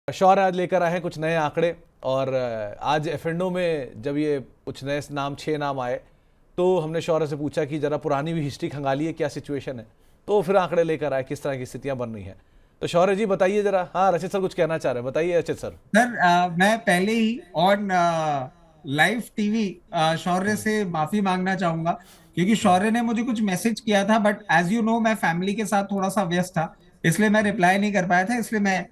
शौर्य आज लेकर आए हैं कुछ नए आंकड़े और आज एफ&ओ में जब ये कुछ नए नाम 6 नाम आए तो हमने शौर्य से पूछा कि ज़रा पुरानी भी हिस्ट्री खंगालिए, क्या सिचुएशन है। तो फिर आंकड़े लेकर आए किस तरह की स्थितियां बन रही हैं। तो शौर्य जी बताइए ज़रा। हाँ, रचित सर कुछ कहना चाह रहे हैं, बताइए रचित सर। सर मैं पहले ही ऑन लाइव टीवी शौर्य से माफी मांगना चाहूंगा, क्योंकि शौर्य ने मुझे कुछ मैसेज किया था, बट एज यू नो मैं फैमिली के साथ थोड़ा सा व्यस्त था, इसलिए मैं रिप्लाई नहीं कर पाया था। इसलिए मैं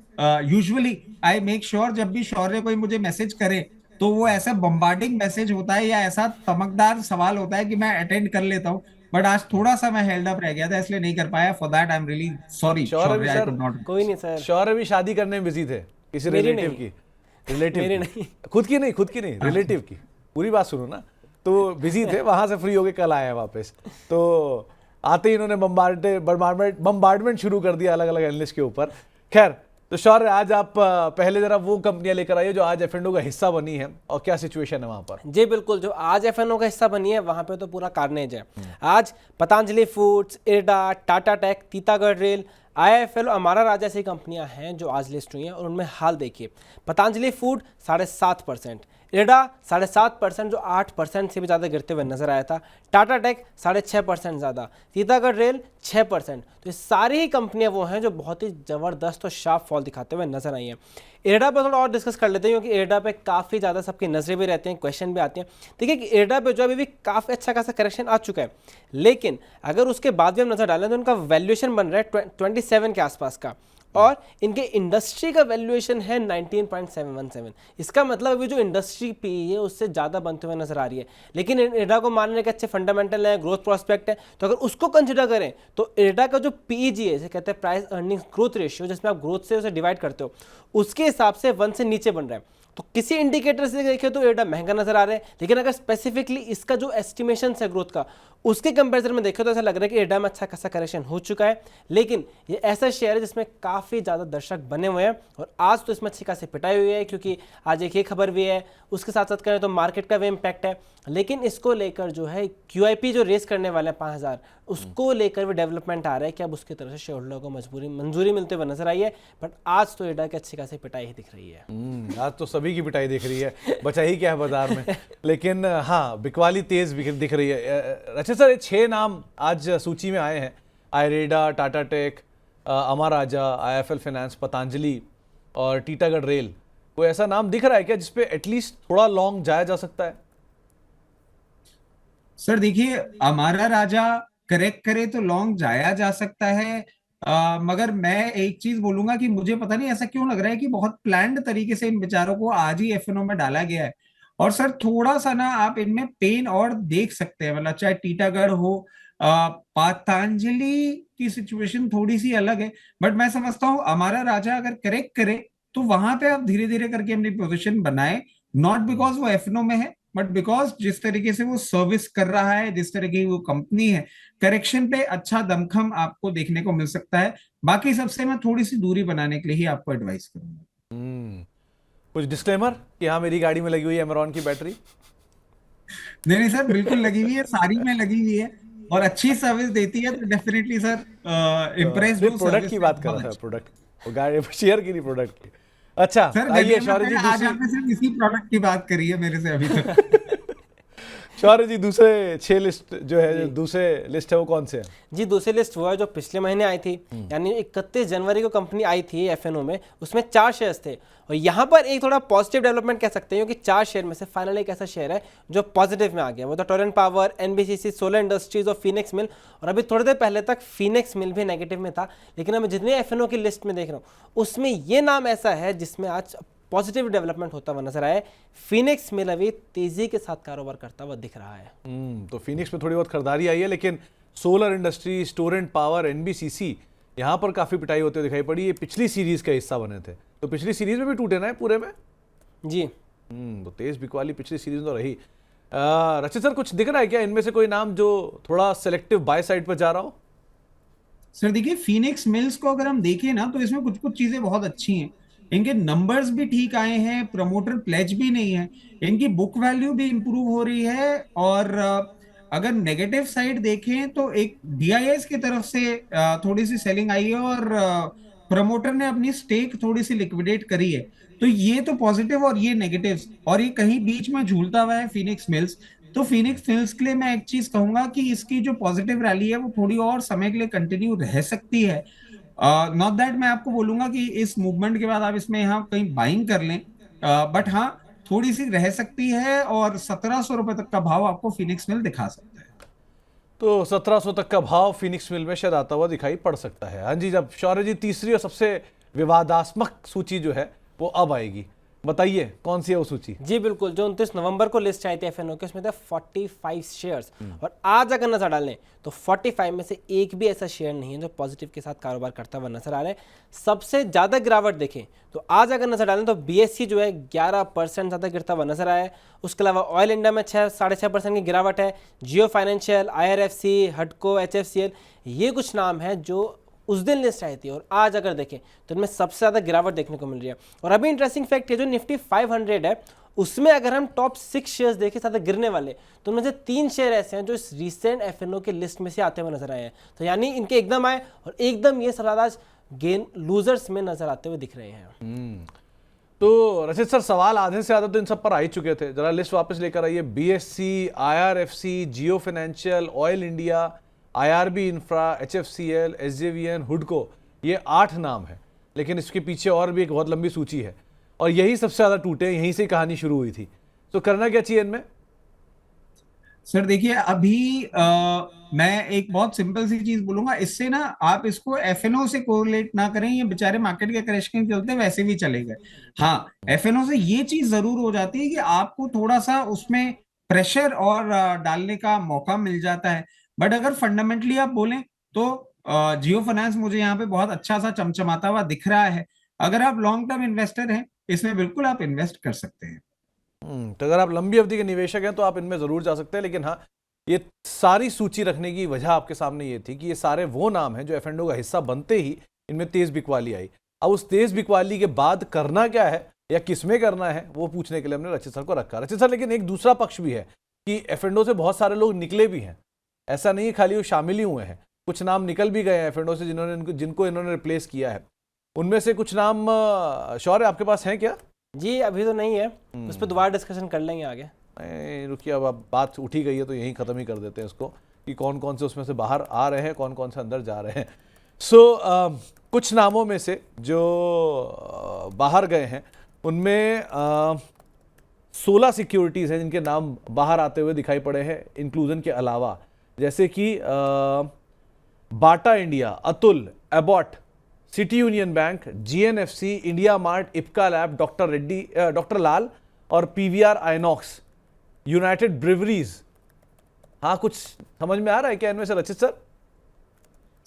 यूजुअली आई मेक श्योर जब भी शौर्य कोई मुझे मैसेज करे तो वो ऐसा बम्बार्डिंग मैसेज होता है या ऐसा तमकदार सवाल होता है कि मैं अटेंड कर लेता हूँ। बट आज थोड़ा सा मैं हेल्ड अप रह गया था, इसलिए नहीं कर पाया। For that I am really sorry Shaurya भी Shaurya, I sir, could not. कोई नहीं सर। शौर्य भी शादी करने में बिजी थे किसी मेरी रिलेटिव नहीं। की। रिलेटिव मेरी की, नहीं। खुद की नहीं, रिलेटिव की। पूरी बात सुनो ना। तो बिजी थे, वहां से फ्री होके कल आए हैं वापस। तो आते ही इन्होंने बम्बार्डमेंट शुरू कर दिया अलग अलग एनालिस्ट के ऊपर। खैर, तो शौर्य आज आप पहले जरा वो कंपनियां लेकर आइए जो आज एफ&ओ का हिस्सा बनी है और क्या सिचुएशन है वहां पर। जी बिल्कुल, जो आज एफ&ओ का हिस्सा बनी है वहां पे तो पूरा कार्नेज है। आज Patanjali foods, IREDA, Tata tech, Titagarh rail, IIFL और अमारा राजा ऐसी कंपनियां हैं जो आज लिस्ट हुई हैं। और उनमें हाल देखिए, पतंजलि फूड 7.5%, इरडा 7.5% जो 8% से भी ज़्यादा गिरते हुए नजर आया था, टाटा टेक 6.5% ज़्यादा, तीतागढ़ रेल 6%। तो ये सारी ही कंपनियां वो हैं जो बहुत ही ज़बरदस्त और शार्प फॉल दिखाते हुए नजर आई हैं। इरडा पर थोड़ा और डिस्कस कर लेते हैं, क्योंकि इरडा पे काफ़ी ज़्यादा सबकी नजरें भी रहती हैं, क्वेश्चन भी आते हैं। देखिए कि इरडा पे जो अभी भी काफ़ी अच्छा खासा करेक्शन आ चुका है, लेकिन अगर उसके बाद भी हम नजर डालें तो उनका वैल्यूएशन बन रहा है 27 के आसपास का, और इनके इंडस्ट्री का वैल्यूएशन है 19.717। इसका मतलब अभी जो इंडस्ट्री पी है उससे ज़्यादा बनते हुए नजर आ रही है। लेकिन इरडा को मानने के अच्छे फंडामेंटल है, ग्रोथ प्रोस्पेक्ट है, तो अगर उसको कंसिडर करें तो इरडा का जो पीईजी है, इसे कहते हैं प्राइस अर्निंग्स ग्रोथ रेशियो, जिसमें आप ग्रोथ से उसे डिवाइड करते हो, उसके हिसाब से 1 से नीचे बन रहा है। तो किसी इंडिकेटर से देखें तो इरडा महंगा नजर आ रहा है, लेकिन अगर स्पेसिफिकली इसका जो एस्टिमेशन है ग्रोथ का, उसके कंपैरिजन में देखें तो ऐसा लग रहा है कि इरडा में अच्छा खासा करेक्शन हो चुका है। लेकिन ये ऐसा शेयर है जिसमें काफ़ी ज़्यादा दर्शक बने हुए हैं, और आज तो इसमें अच्छी खासी पिटाई हुई है, क्योंकि आज एक ये खबर भी है, उसके साथ साथ कहें तो मार्केट का भी इम्पैक्ट है। लेकिन इसको लेकर जो है QIP जो रेस करने वाले हैं 5,000, उसको लेकर भी डेवलपमेंट आ रहा है कि अब उसकी तरफ से शेयर होल्डर को मंजूरी मिलते हुए नजर आई है। बट आज तो इरडा की अच्छी खासी पिटाई ही दिख रही है। आज तो सभी की पिटाई दिख रही है, बचा ही क्या है बाजार में। लेकिन हाँ, बिकवाली तेज दिख रही है। अच्छा सर, ये 6 नाम आज सूची में आए हैं, आईरेडा, टाटा टेक, अमर राजा, IIFL फाइनेंस, पतंजलि और टीटागढ़ रेल। कोई ऐसा नाम दिख रहा है क्या जिसपे एटलीस्ट थोड़ा लॉन्ग जाया जा सकता है? सर देखिए, हमारा राजा करेक्ट करे तो लॉन्ग जाया जा सकता है। मगर मैं एक चीज बोलूंगा कि मुझे पता नहीं ऐसा क्यों लग रहा है कि बहुत प्लान्ड तरीके से इन बेचारों को आज ही एफ&ओ में डाला गया है। और सर थोड़ा सा ना आप इनमें पेन और देख सकते हैं, मतलब चाहे टीटागढ़ हो, पतंजलि की सिचुएशन थोड़ी सी अलग है। बट मैं समझता हूँ हमारा राजा अगर करेक्ट करे तो वहां पे आप धीरे धीरे करके अपनी पोजीशन बनाए, नॉट बिकॉज वो एफ&ओ में है, बट बिकॉज जिस तरीके से वो सर्विस कर रहा है, जिस तरह की वो कंपनी है, करेक्शन पे अच्छा दमखम आपको देखने को मिल सकता है। बाकी सबसे मैं थोड़ी सी दूरी बनाने के लिए ही आपको एडवाइस करूंगा। कुछ डिस्क्लेमर कि हाँ मेरी गाड़ी में लगी हुई है एमेरॉन की बैटरी? नहीं नहीं सर, बिल्कुल लगी हुई है, सारी में लगी हुई है और अच्छी सर्विस देती है, तो डेफिनेटली सर इम्प्रेस्ड नहीं, हूँ प्रोडक्ट सर्विस की से, बात कर बहुत रहा था, अच्छा। प्रोडक्ट, वो गाड़ी शेयर की नहीं, प्रोडक्ट की। अच्छा, सर आइए गलियां में शौर्य जी आज दूसरी। आपने सिर्फ इसी प्रोडक्ट की बात करी है मेरे से अभी तक। शौर्य जी दूसरे 6 लिस्ट जो है, जो जी दूसरे लिस्ट है वो कौन से हैं? जी, दूसरी लिस्ट वो है जो पिछले महीने आई थी, यानी 31 जनवरी को कंपनी आई थी एफ&ओ में। उसमें 4 शेयर्स थे, और यहाँ पर एक थोड़ा पॉजिटिव डेवलपमेंट कह सकते हैं, क्योंकि 4 शेयर में से फाइनली एक ऐसा शेयर है जो पॉजिटिव में आ गया। वो तो Torrent power, NBCC, solar industries और फिनिक्स मिल। और अभी थोड़ी देर पहले तक फिनिक्स मिल भी नेगेटिव में था, लेकिन मैं जितने एफ&ओ की लिस्ट में देख रहा हूँ उसमें ये नाम ऐसा है जिसमें आज पॉजिटिव डेवलपमेंट होता हुआ नजर आया है। फिनिक्स मिल अभी तेजी के साथ कारोबार करता हुआ दिख रहा है। तो फिनिक्स में थोड़ी बहुत खरीदारी आई है, लेकिन solar industries, Torrent power, NBCC, यहाँ पर काफी पिटाई होते हुए दिखाई पड़ी। ये पिछली सीरीज का हिस्सा बने थे, तो पिछली सीरीज में भी टूटे ना है पूरे में। जी तो तेज बिकवाली पिछली सीरीज में तो रही। रचित सर, कुछ दिख रहा है क्या इनमें से कोई नाम जो थोड़ा सेलेक्टिव बाय साइड पर जा रहा हो? सर देखिए, फिनिक्स मिल्स को अगर हम देखें ना तो इसमें कुछ कुछ चीजें बहुत अच्छी हैं। इनके नंबर्स भी ठीक आए हैं, प्रमोटर प्लेज भी नहीं है, इनकी बुक वैल्यू भी इंप्रूव हो रही है। और अगर नेगेटिव साइड देखें तो एक DIS की तरफ से थोड़ी सी सेलिंग आई है, और प्रमोटर ने अपनी स्टेक थोड़ी सी लिक्विडेट करी है। तो ये तो पॉजिटिव और ये नेगेटिव्स, और ये कहीं बीच में झूलता हुआ है फिनिक्स मिल्स। तो फिनिक्स मिल्स के लिए मैं एक चीज कहूंगा कि इसकी जो पॉजिटिव रैली है वो थोड़ी और समय के लिए कंटिन्यू रह सकती है। नॉट दैट मैं आपको बोलूंगा कि इस मूवमेंट के बाद आप इसमें यहाँ कहीं बाइंग कर लें, बट हाँ, थोड़ी सी रह सकती है और 1700 रुपए तक का भाव आपको फिनिक्स मिल दिखा सकता है। तो 1700 तक का भाव फिनिक्स मिल में शायद आता हुआ दिखाई पड़ सकता है। हाँ जी, जब शौर्य जी तीसरी और सबसे विवादास्मक सूची जो है वो अब आएगी, बताइए कौन सी है वो सूची। जी बिल्कुल, जो 29 नवंबर को लिस्ट आई थी एफएनओ के, उसमें थे 45 शेयर्स, और आज अगर नजर डालें तो 45 में से एक भी ऐसा शेयर नहीं है जो पॉजिटिव के साथ कारोबार करता हुआ नजर आ रहा है। सबसे ज्यादा गिरावट देखें तो आज अगर नजर डालें तो बीएससी जो है 11% ज्यादा गिरता हुआ नजर आया है। उसके अलावा ऑयल इंडिया में 6.5% की गिरावट है। जियो फाइनेंशियल, IRFC, हडको, HFCL, ये कुछ नाम है जो उस दिन लिस्ट आई थी और आज अगर देखें तो इनमें सबसे ज़्यादा गिरावट देखने को मिल रही है। और अभी इंटरेस्टिंग फैक्ट है, जो निफ्टी 500 है उसमें अगर हम टॉप 6 शेयर्स देखें ज़्यादा गिरने वाले, तो उनमें से 3 शेयर ऐसे हैं जो इस रिसेंट एफएनओ के लिस्ट में से आते हुए नजर आए हैं। तो यानी इनके एकदम आए और एकदम ये सब आज गेन लूजर्स में नजर आते हुए दिख रहे हैं। तो रचित सर, सवाल आधे से ज़्यादा तो इन सब पर आ ही चुके थे, जरा लिस्ट वापस लेकर आइए। BSC, IRFC, Jio financial, oil India, IRB infra, HFCL, SJVN, हुडको, ये 8 नाम है। लेकिन इसके पीछे और भी एक बहुत लंबी सूची है और यही सबसे ज़्यादा टूटे, यहीं से कहानी शुरू हुई थी। तो करना क्या चाहिए इनमें? सर देखिए, अभी मैं एक बहुत सिंपल सी चीज बोलूंगा, इससे ना आप इसको एफएनओ से कोरिलेट ना करें, ये बेचारे मार्केट के करेक्शन के चलते वैसे भी चले गए। हाँ, एफएनओ से ये चीज जरूर हो जाती है कि आपको थोड़ा सा उसमें प्रेशर और डालने का मौका मिल जाता है। बट अगर फंडामेंटली आप बोलें तो जियो फाइनेंस मुझे यहाँ पे बहुत अच्छा सा चमचमाता हुआ दिख रहा है। अगर आप लॉन्ग टर्म इन्वेस्टर हैं, इसमें बिल्कुल आप इन्वेस्ट कर सकते हैं। तो अगर आप लंबी अवधि के निवेशक हैं तो आप इनमें ज़रूर जा सकते हैं। लेकिन हाँ, ये सारी सूची रखने की वजह आपके सामने ये थी कि ये सारे वो नाम हैं जो एफएनओ का हिस्सा बनते ही इनमें तेज बिकवाली आई। अब उस तेज बिकवाली के बाद करना क्या है या किसमें करना है, वो पूछने के लिए हमने रचित सर को रखा। रचित सर, लेकिन एक दूसरा पक्ष भी है कि एफएनओ से बहुत सारे लोग निकले भी हैं, ऐसा नहीं खाली वो शामिल ही हुए हैं। कुछ नाम निकल भी गए हैं एफएनओ से जिनको इन्होंने रिप्लेस किया है। उनमें से कुछ नाम शौर्य आपके पास हैं क्या? जी अभी तो नहीं है, उस पर दोबारा डिस्कशन कर लेंगे आगे। रुकिए, अब बात उठी गई है तो यहीं ख़त्म ही कर देते हैं इसको कि कौन कौन से उसमें से बाहर आ रहे हैं, कौन कौन से अंदर जा रहे हैं। कुछ नामों में से जो बाहर गए हैं उनमें 16 सिक्योरिटीज़ हैं जिनके नाम बाहर आते हुए दिखाई पड़े हैं इंक्लूजन के अलावा, जैसे कि Bata India, Atul, Abbott, city union bank, GNFC, India mart, Ipca lab, doctor Lal और PVR आइनॉक्स, यूनाइटेड ब्रिवरीज। हाँ, कुछ समझ में आ रहा है क्या इनमें से रचित सर?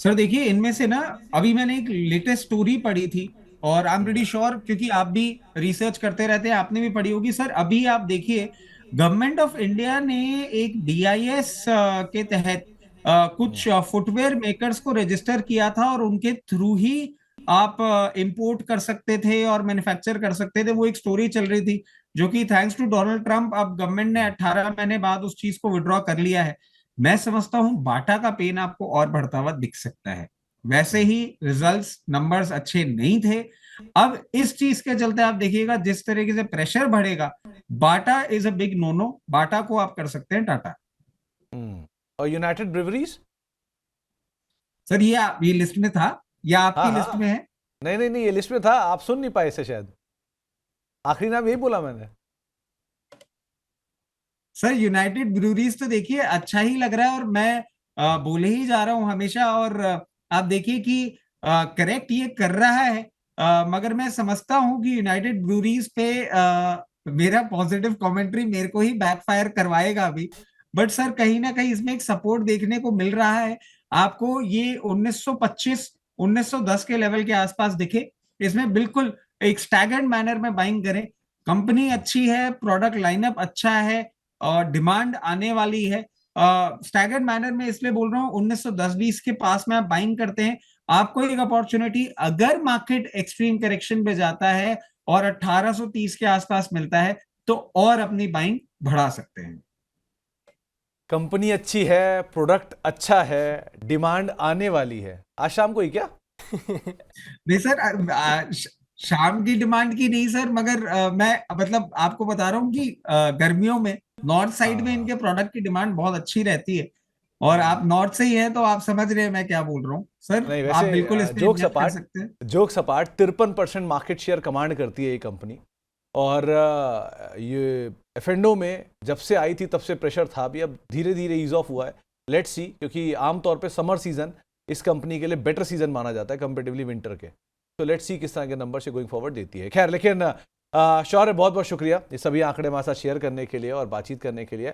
सर देखिए, इनमें से ना अभी मैंने एक लेटेस्ट स्टोरी पढ़ी थी और आई एम प्रीटी श्योर, क्योंकि आप भी रिसर्च करते रहते हैं, आपने भी पढ़ी होगी। सर अभी आप देखिए, गवर्नमेंट ऑफ इंडिया ने एक DIS के तहत कुछ फुटवेयर मेकर्स को रजिस्टर किया था और उनके थ्रू ही आप इंपोर्ट कर सकते थे और मैन्युफैक्चर कर सकते थे। वो एक स्टोरी चल रही थी जो कि थैंक्स टू डोनाल्ड ट्रंप अब गवर्नमेंट ने 18 महीने बाद उस चीज को विड्रॉ कर लिया है। मैं समझता हूं बाटा का पेन आपको और बढ़ता हुआ दिख सकता है। वैसे ही रिजल्ट्स नंबर्स अच्छे नहीं थे। अब इस चीज के चलते आप देखिएगा जिस तरीके से प्रेशर बढ़ेगा, Bata is a big no no. Bata को आप कर सकते हैं टाटा। और यूनाइटेड ब्रिवरीज? सर ये लिस्ट में था या आपकी लिस्ट में है? नहीं, ये लिस्ट में था, आप सुन नहीं पाए इसे शायद। आखिरी नाम यही बोला मैंने। सर यूनाइटेड ब्रूरीज तो देखिए अच्छा ही लग रहा है और मैं बोले ही जा रहा हूं हमेशा। और आप देखिए कि करेक्ट ये कर रहा है, मगर मैं समझता हूं कि यूनाइटेड ब्रूरीज पे मेरा पॉजिटिव कमेंट्री मेरे को ही बैकफायर करवाएगा अभी। बट सर कहीं ना कहीं इसमें एक सपोर्ट देखने को मिल रहा है आपको। ये 1925 1910 के लेवल के आसपास दिखे, इसमें बिल्कुल एक स्टैगर्ड मैनर में बाइंग करें। कंपनी अच्छी है, प्रोडक्ट लाइनअप अच्छा है और डिमांड आने वाली है। स्टैगर्ड मैनर में इसलिए बोल रहा हूँ, 1910-20 के पास में आप बाइंग करते हैं, आपको एक अपॉर्चुनिटी अगर मार्केट एक्सट्रीम करेक्शन पे जाता है और 1830 के आसपास मिलता है तो और अपनी बाइंग बढ़ा सकते हैं। कंपनी अच्छी है, प्रोडक्ट अच्छा है, डिमांड आने वाली है। आज शाम को ही क्या? नहीं सर, शाम की डिमांड की नहीं सर, मगर मैं मतलब आपको बता रहा हूँ कि गर्मियों में नॉर्थ साइड में हाँ इनके प्रोडक्ट की डिमांड बहुत अच्छी रहती है। और आप नॉर्थ से ही हैं तो आप समझ रहे हैं मैं क्या बोल रहा हूँ सर। नहीं, आप वैसे बिल्कुल इसमें जोक्स इन्वेस्ट कर अपार्ट, सकते हैं। 53% मार्केट शेयर कमांड करती है ये कंपनी। और ये एफेंडो में जब से आई थी तब से प्रेशर था, अभी अब धीरे धीरे ईज ऑफ हुआ है। लेट्स सी, क्योंकि आमतौर पे समर सीजन इस कंपनी के लिए बेटर सीजन माना जाता है कंपेटिवली विंटर के। तो लेट्स सी किस तरह के नंबर से गोइंग फॉरवर्ड देती है। खैर, लेकिन शौर्य बहुत बहुत शुक्रिया ये सभी आंकड़े हमारे साथ शेयर करने के लिए और बातचीत करने के लिए।